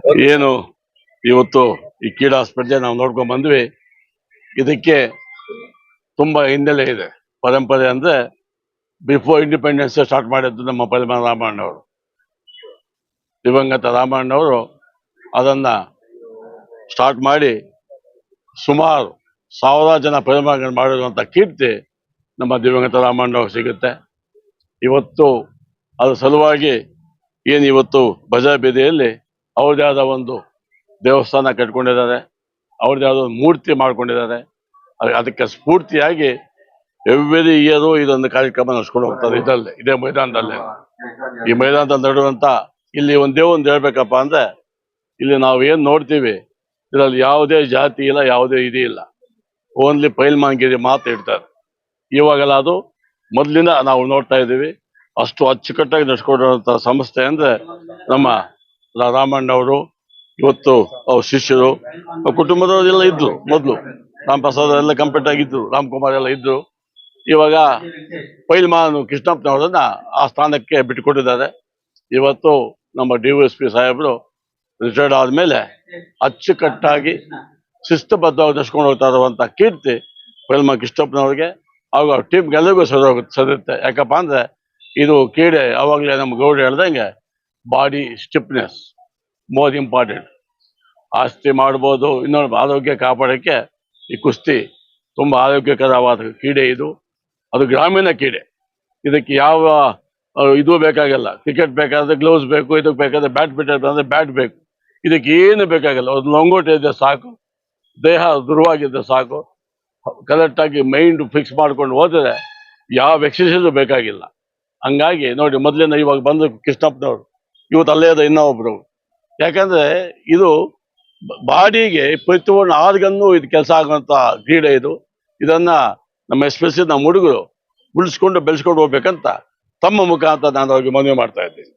ಏನು ಇವತ್ತು ಈ ಕ್ರೀಡಾ ಸ್ಪರ್ಧೆ ನಾವು ನೋಡ್ಕೊಂಡ್ ಬಂದ್ವಿ. ಇದಕ್ಕೆ ತುಂಬಾ ಹಿನ್ನೆಲೆ ಇದೆ. ಪರಂಪರೆ ಅಂದ್ರೆ ಬಿಫೋರ್ ಇಂಡಿಪೆಂಡೆನ್ಸ್ ಸ್ಟಾರ್ಟ್ ಮಾಡಿದ್ದು ನಮ್ಮ ಪರಿಮಾಣ ರಾಮಣ್ಣವರು, ದಿವಂಗತ ರಾಮಣ್ಣವರು ಅದನ್ನ ಸ್ಟಾರ್ಟ್ ಮಾಡಿ ಸುಮಾರು 1000 ಜನ ಪರಿಮಾಣ ಮಾಡಿರುವಂತ ಕೀರ್ತಿ ನಮ್ಮ ದಿವಂಗತ ರಾಮಣ್ಣವ್ರು ಸಿಗುತ್ತೆ. ಇವತ್ತು ಅದರ ಸಲುವಾಗಿ ಏನು ಇವತ್ತು ಬಜಾರ್ ಬೀದಿಯಲ್ಲಿ ಅವ್ರದೇ ಆದ ಒಂದು ದೇವಸ್ಥಾನ ಕಟ್ಕೊಂಡಿದ್ದಾರೆ, ಅವ್ರದೇ ಆದ ಒಂದು ಮೂರ್ತಿ ಮಾಡ್ಕೊಂಡಿದ್ದಾರೆ. ಅದಕ್ಕೆ ಸ್ಫೂರ್ತಿಯಾಗಿ ಎವ್ರಿ ಇಯರು ಇದೊಂದು ಕಾರ್ಯಕ್ರಮ ನಡೆಸ್ಕೊಂಡು ಹೋಗ್ತಾರೆ. ಇದೇ ಮೈದಾನದಲ್ಲೇ, ಈ ಮೈದಾನದಲ್ಲಿ ನಡುವಂತ ಇಲ್ಲಿ ಒಂದೇ ಒಂದು ಹೇಳ್ಬೇಕಪ್ಪ ಅಂದ್ರೆ, ಇಲ್ಲಿ ನಾವು ಏನ್ ನೋಡ್ತೀವಿ ಇದರಲ್ಲಿ ಯಾವುದೇ ಜಾತಿ ಇಲ್ಲ, ಯಾವುದೇ ಇದು ಇಲ್ಲ, ಓನ್ಲಿ ಪೈಲ್ಮಾನ್ಗಿರಿ ಮಾತು ಇಡ್ತಾರೆ. ಇವಾಗೆಲ್ಲ ಅದು ಮೊದಲಿಂದ ನಾವು ನೋಡ್ತಾ ಇದ್ದೀವಿ. ಅಷ್ಟು ಅಚ್ಚುಕಟ್ಟಾಗಿ ನಡೆಸ್ಕೊಂಡಿರುವಂತ ಸಂಸ್ಥೆ ಅಂದ್ರೆ ನಮ್ಮ ರಾಮಣ್ಣವರು. ಇವತ್ತು ಅವ್ರ ಶಿಷ್ಯರು, ಕುಟುಂಬದವರೆಲ್ಲ ಇದ್ರು. ಮೊದಲು ರಾಮ್ ಪ್ರಸಾದ್ ಎಲ್ಲ ಕಂಪ್ಲೀಟ್ ಆಗಿದ್ರು, ರಾಮ್ಕುಮಾರ್ ಎಲ್ಲ ಇದ್ರು. ಇವಾಗ ಪೈಲ್ಮಾನ್ ಕೃಷ್ಣಪ್ಪನವರನ್ನ ಆ ಸ್ಥಾನಕ್ಕೆ ಬಿಟ್ಟುಕೊಟ್ಟಿದ್ದಾರೆ. ಇವತ್ತು ನಮ್ಮ DYSP ಸಾಹೇಬರು ರಿಟೈರ್ಡ್ ಆದ್ಮೇಲೆ ಅಚ್ಚುಕಟ್ಟಾಗಿ ಶಿಸ್ತುಬದ್ಧವಾಗಿ ನಡೆಸ್ಕೊಂಡು ಹೋಗ್ತಾ ಇರುವಂತ ಕೀರ್ತಿ ಪೈಲ್ಮಾನ್ ಕೃಷ್ಣಪ್ಪನವ್ರಿಗೆ ಹಾಗೂ ಅವ್ರ ಟೀಮ್ಗೆಲ್ಲರಿಗೂ ಸರುತ್ತೆ. ಯಾಕಪ್ಪ ಅಂದ್ರೆ ಇದು ಕ್ರೀಡೆ ಅವಾಗಲೇ ನಮ್ಮ ಗೌಡ ಹೇಳ್ದಂಗೆ ಬಾಡಿ ಸ್ಟಿಫ್ನೆಸ್ ಮೋರ್ ಇಂಪಾರ್ಟೆಂಟ್. ಆಸ್ತಿ ಮಾಡ್ಬೋದು, ಇನ್ನೊಂದು ಆರೋಗ್ಯ ಕಾಪಾಡೋಕ್ಕೆ ಈ ಕುಸ್ತಿ ತುಂಬಾ ಆರೋಗ್ಯಕರವಾದ ಕ್ರೀಡೆ ಇದು. ಅದು ಗ್ರಾಮೀಣ ಕ್ರೀಡೆ. ಇದಕ್ಕೆ ಯಾವ ಇದು ಬೇಕಾಗಲ್ಲ. ಕ್ರಿಕೆಟ್ ಬೇಕಾದ್ರೆ ಗ್ಲೌಸ್ ಬೇಕು, ಇದಕ್ಕೆ ಬೇಕಾದ್ರೆ ಬ್ಯಾಟ್ ಬೇಕು. ಇದಕ್ಕೆ ಏನು ಬೇಕಾಗಲ್ಲ. ಒಂದು ಲಂಗೋಟಿ ಇದ್ರೆ ಸಾಕು, ದೇಹ ದೃಢವಾಗಿದ್ರೆ ಸಾಕು, ಕರೆಕ್ಟಾಗಿ ಮೈಂಡ್ ಫಿಕ್ಸ್ ಮಾಡ್ಕೊಂಡು ಹೋದರೆ ಯಾವ ಎಕ್ಸಸೈಸು ಬೇಕಾಗಿಲ್ಲ. ಹಂಗಾಗಿ ನೋಡಿ, ಮೊದಲಿಂದ ಇವಾಗ ಬಂದು ಕೃಷ್ಣಪ್ಪನವರು, ಇವತ್ತು ಅಲ್ಲೇ ಅದ ಇನ್ನೊಬ್ರು. ಯಾಕಂದ್ರೆ ಇದು ಬಾಡಿಗೆ ಪ್ರತಿಯೊಂದು ಆರ್ಗನ್ನು ಇದು ಕೆಲಸ ಆಗುವಂತ ಕ್ರೀಡೆ ಇದು. ಇದನ್ನ ನಮ್ಮ ಎಸ್ಪೆಷಲಿ ನಮ್ಮ ಹುಡುಗರು ಉಳಿಸ್ಕೊಂಡು ಬೆಳೆಸ್ಕೊಂಡು ಹೋಗ್ಬೇಕಂತ ತಮ್ಮ ಮುಖಾಂತರ ನಾನು ಅವ್ರಿಗೆ ಮನವಿ ಮಾಡ್ತಾ ಇದ್ದೀನಿ.